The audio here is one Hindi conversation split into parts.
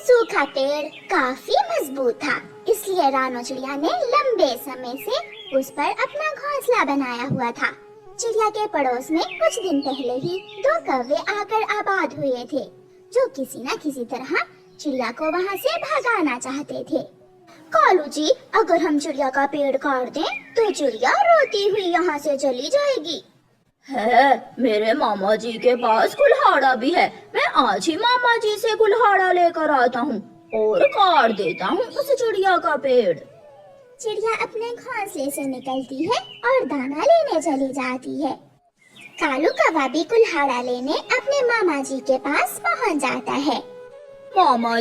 सूखा पेड़ काफी मजबूत था, इसलिए रानो चिड़िया ने लंबे समय से उस पर अपना घोंसला बनाया हुआ था। चिड़िया के पड़ोस में कुछ दिन पहले ही दो कौवे आकर आबाद हुए थे, जो किसी न किसी तरह चिड़िया को वहाँ से भगाना चाहते थे। कालू जी, अगर हम चिड़िया का पेड़ काट दें तो चिड़िया रोती हुई यहाँ से चली जाएगी। है, मेरे मामा जी के पास कुल्हाड़ा भी है। मैं आज ही मामा जी से कुल्हाड़ा लेकर आता हूँ और काट देता हूँ उस चिड़िया का पेड़। चिड़िया अपने घोंसले से निकलती है और दाना लेने चली जाती है। कालू कौवा भी कुल्हाड़ा लेने अपने मामा जी के पास पहुँच जाता है। मामा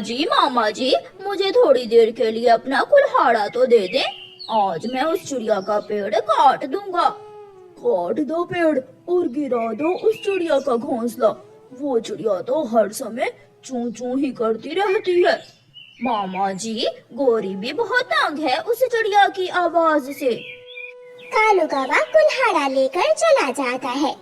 जी, मुझे थोड़ी देर के लिए अपना कुल्हाड़ा तो दे दें। आज मैं उस चिड़िया का पेड़ काट दूंगा। काट दो पेड़ और गिरा दो उस चिड़िया का घोंसला। वो चिड़िया तो हर समय चूं चूं ही करती रहती है। मामा जी, गोरी भी बहुत तंग है उस चिड़िया की आवाज से। कालू कौवा कुल्हाड़ा लेकर चला जाता है।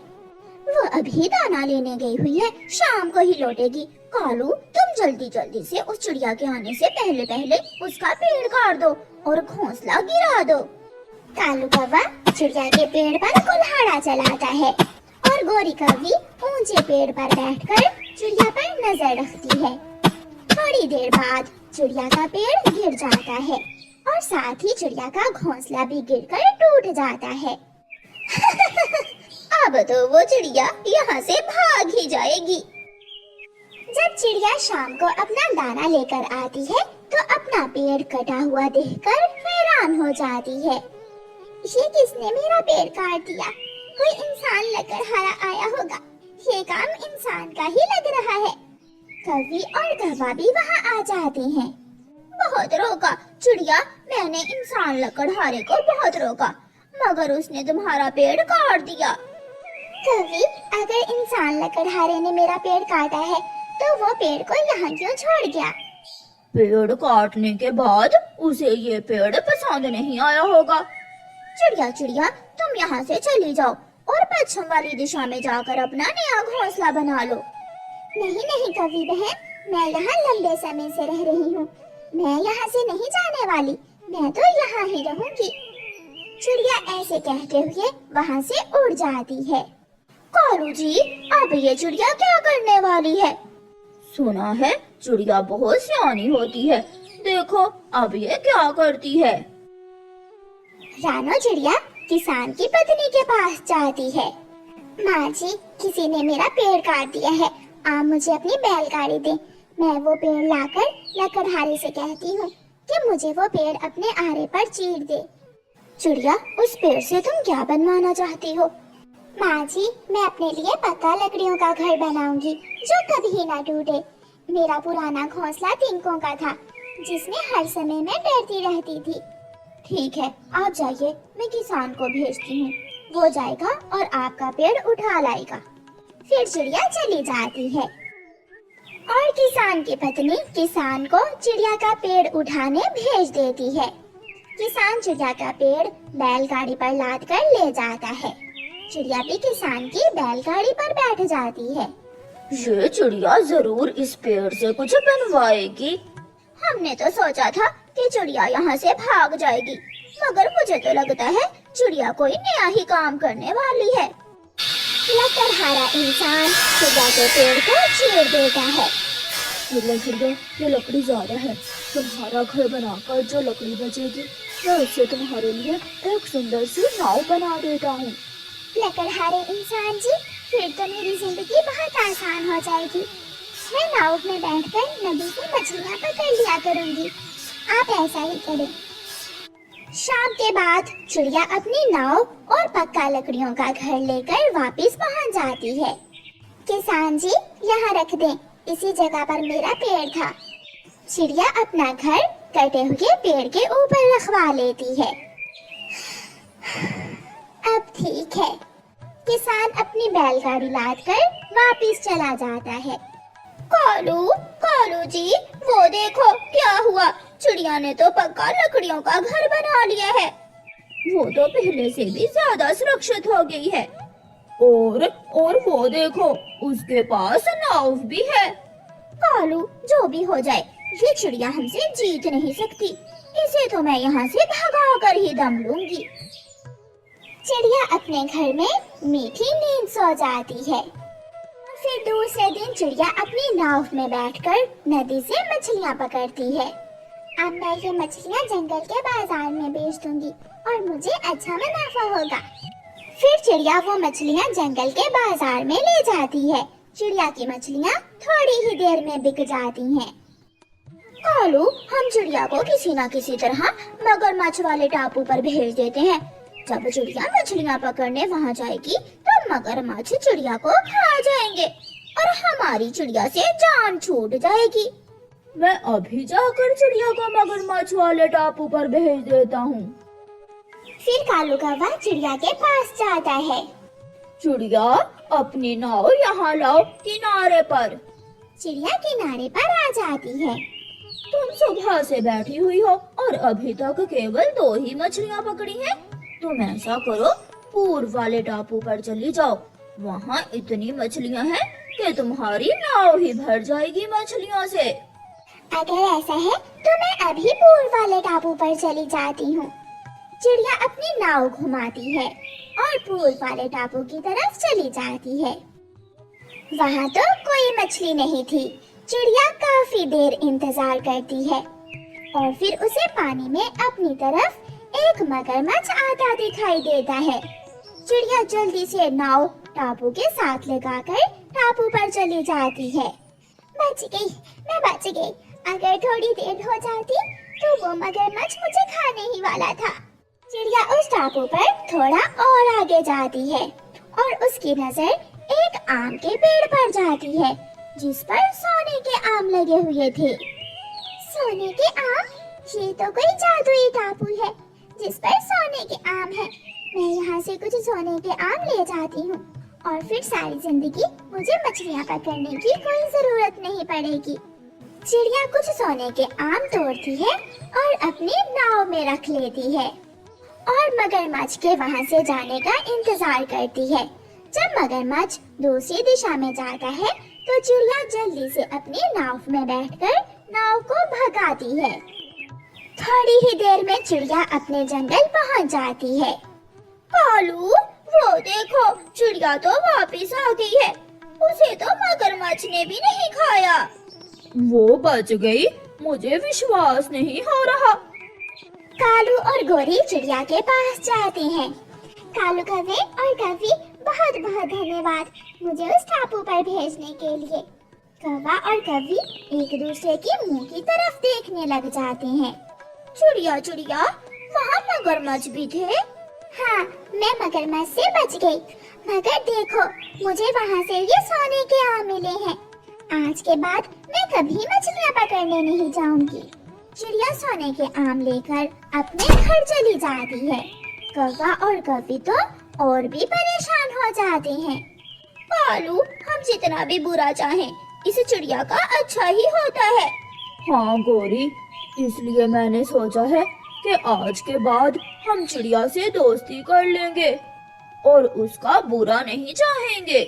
वो अभी दाना लेने गई हुई है, शाम को ही लौटेगी। कालू, तुम जल्दी जल्दी से उस चिड़िया के आने से पहले पहले उसका पेड़ काट दो और घोंसला गिरा दो। कालू कौवा चिड़िया के पेड़ पर कुल्हाड़ा चलाता है और गोरी कौवी ऊंचे पेड़ पर बैठकर चिड़िया पर नजर रखती है। थोड़ी देर बाद चिड़िया का पेड़ गिर जाता है और साथ ही चिड़िया का घोंसला भी गिरकर टूट जाता है। अब तो वो चिड़िया यहाँ से भाग ही जाएगी। जब चिड़िया शाम को अपना दाना लेकर आती है तो अपना पेड़ कटा हुआ देखकर हैरान हो जाती है। ये किसने मेरा पेड़ काट दिया? कोई इंसान लकड़हारा आया होगा। ये काम इंसान का ही लग रहा है। कौवी और कौवा भी वहाँ आ जाते हैं। बहुत रोका चिड़िया, मैंने इंसान लकड़हारे को बहुत रोका, मगर उसने तुम्हारा पेड़ काट दिया। कौवी, अगर इंसान लकड़हारे ने मेरा पेड़ काटा है तो वो पेड़ को यहाँ क्यों छोड़ गया? पेड़ काटने के बाद उसे ये पेड़ पसंद नहीं आया होगा। चिड़िया, तुम यहाँ से चली जाओ और पश्चिम वाली दिशा में जाकर अपना नया घोंसला बना लो। नहीं कौवी बहन, मैं यहाँ लंबे समय से रह रही हूँ। मैं यहाँ से नहीं जाने वाली, मैं तो यहाँ ही रहूँगी। चिड़िया ऐसे कहते हुए वहाँ से उड़ जाती है। कालू जी, अब ये चिड़िया क्या करने वाली है? सुना है चिड़िया बहुत सियानी होती है। देखो अब ये क्या करती है। रानो चिड़िया किसान की पत्नी के पास जाती है। माँ जी, किसी ने मेरा पेड़ काट दिया है, आप मुझे अपनी बैलगाड़ी दें। मैं वो पेड़ लाकर लकड़हारे से कहती हूँ कि मुझे वो पेड़ अपने आरे पर चीर दे। चिड़िया, उस पेड़ से तुम क्या बनवाना चाहती हो? माँ जी, मैं अपने लिए पक्का लकड़ियों का घर बनाऊंगी जो कभी ना टूटे। मेरा पुराना घोंसला तिनकों का था, जिसमें हर समय मैं डरती रहती थी। ठीक है, आप जाइए, मैं किसान को भेजती हूँ। वो जाएगा और आपका पेड़ उठा लाएगा। फिर चिड़िया चली जाती है और किसान की पत्नी किसान को चिड़िया का पेड़ उठाने भेज देती है। किसान चिड़िया का पेड़ बैलगाड़ी पर लाद कर ले जाता है। चिड़िया भी किसान की बैलगाड़ी पर बैठ जाती है। ये चिड़िया जरूर इस पेड़ से कुछ बनवाएगी। हमने तो सोचा था कि चिड़िया यहाँ से भाग जाएगी, मगर मुझे तो लगता है चिड़िया कोई नया ही काम करने वाली है। लकड़हारा इंसान चिड़िया के पेड़ को चीर देता है। चिड़िया, ये लकड़ी ज्यादा है। तुम्हारा घर बनाकर जो लकड़ी बचेगी मैं उससे तुम्हारे लिए एक सुंदर सी नाव बना देता हूँ। लकड़हारे इंसान जी, फिर तो मेरी जिंदगी बहुत आसान हो जाएगी। मैं नाव में बैठकर नदी से मछलियाँ पकड़ लिया करूँगी। आप ऐसा ही करें। शाम के बाद चिड़िया अपनी नाव और पक्का लकड़ियों का घर लेकर वापस पहुँच जाती है। किसान जी, यहाँ रख दें, इसी जगह पर मेरा पेड़ था। चिड़िया अपना घर कटे हुए पेड़ के ऊपर रखवा लेती है। अब ठीक है। किसान अपनी बैलगाड़ी लादकर वापस चला जाता है। कालू जी, वो देखो क्या हुआ। चिड़िया ने तो पक्का लकड़ियों का घर बना लिया है। वो तो पहले से भी ज्यादा सुरक्षित हो गई है। और वो देखो, उसके पास नाव भी है। कालू, जो भी हो जाए, ये चिड़िया हमसे जीत नहीं सकती। इसे तो मैं यहाँ से भगा कर ही दम लूंगी। चिड़िया अपने घर में मीठी नींद सो जाती है। फिर दूसरे दिन चिड़िया अपनी नाव में बैठकर नदी से मछलियाँ पकड़ती है। अब मैं ये मछलियाँ जंगल के बाजार में बेच दूंगी और मुझे अच्छा मुनाफा होगा। फिर चिड़िया वो मछलियाँ जंगल के बाजार में ले जाती है। चिड़िया की मछलियाँ थोड़ी ही देर में बिक जाती हैं। कालू, हम चिड़िया को किसी न किसी तरह मगरमच्छ वाले टापू पर भेज देते हैं। जब चिड़िया मछलियाँ पकड़ने वहाँ जाएगी तो मगरमच्छ चिड़िया को खा जाएंगे और हमारी चिड़िया से जान छूट जाएगी। मैं अभी जाकर चिड़िया को मगरमच्छ वाले टापू पर भेज देता हूँ। फिर कालू कौवा चिड़िया के पास जाता है। चिड़िया, अपनी नाव यहाँ लाओ किनारे पर। चिड़िया किनारे पर आ जाती है। तुम सुबह से बैठी हुई हो और अभी तक केवल 2 ही मछलियाँ पकड़ी हैं। तुम ऐसा करो, पूर्व वाले टापू पर चली जाओ। वहाँ इतनी मछलियाँ हैं कि तुम्हारी नाव ही भर जाएगी मछलियों से। अगर ऐसा है तो मैं अभी पूर्व वाले टापू पर चली जाती हूँ। चिड़िया अपनी नाव घुमाती है और पूर्व वाले टापू की तरफ चली जाती है। वहाँ तो कोई मछली नहीं थी। चिड़िया काफी देर इंतजार करती है और फिर उसे पानी में अपनी तरफ एक मगरमच्छ आता दिखाई देता है। चिड़िया जल्दी से नाव टापू के साथ लगाकर टापू पर चली जाती है। बच गई, मैं बच गई। अगर थोड़ी देर हो जाती तो वो मगरमच्छ मुझे खाने ही वाला था। चिड़िया उस टापू पर थोड़ा और आगे जाती है और उसकी नजर एक आम के पेड़ पर जाती है जिस पर सोने के आम लगे हुए थे। सोने के आम? ये तो कोई जादुई टापू है जिस पर सोने के आम है। मैं यहाँ से कुछ सोने के आम ले जाती हूँ और फिर सारी जिंदगी मुझे मछलियाँ पकड़ने की कोई जरूरत नहीं पड़ेगी। चिड़िया कुछ सोने के आम तोड़ती है और अपनी नाव में रख लेती है और मगरमच्छ के वहाँ से जाने का इंतजार करती है। जब मगरमच्छ दूसरी दिशा में जाता है तो चिड़िया जल्दी से अपनी नाव में बैठकर नाव को भगाती है। थोड़ी ही देर में चिड़िया अपने जंगल पहुँच जाती है। कालू, वो देखो, चिड़िया तो वापस आ गई है। उसे तो मगरमच्छ ने भी नहीं खाया। वो बच गई, मुझे विश्वास नहीं हो रहा। कालू और गोरी चिड़िया के पास जाते हैं। कालू कौवे और कौवी, बहुत बहुत धन्यवाद मुझे उस टापू पर भेजने के लिए। कौवा और कौवी एक दूसरे के मुंह की तरफ देखने लग जाते हैं। चिड़िया चिड़िया, वहाँ मगरमच्छ भी थे। हाँ, मैं मगरमच्छ से बच गई, मगर देखो मुझे वहाँ से ये सोने के आम मिले हैं। आज के बाद मैं कभी मछलियाँ पकड़ने नहीं जाऊंगी। चिड़िया सोने के आम लेकर अपने घर चली जाती है। कौवा और कौवी तो और भी परेशान हो जाते हैं। कालू, हम जितना भी बुरा चाहें, इस चिड़िया का अच्छा ही होता है। हाँ गोरी, इसलिए मैंने सोचा है कि आज के बाद हम चिड़िया से दोस्ती कर लेंगे और उसका बुरा नहीं चाहेंगे।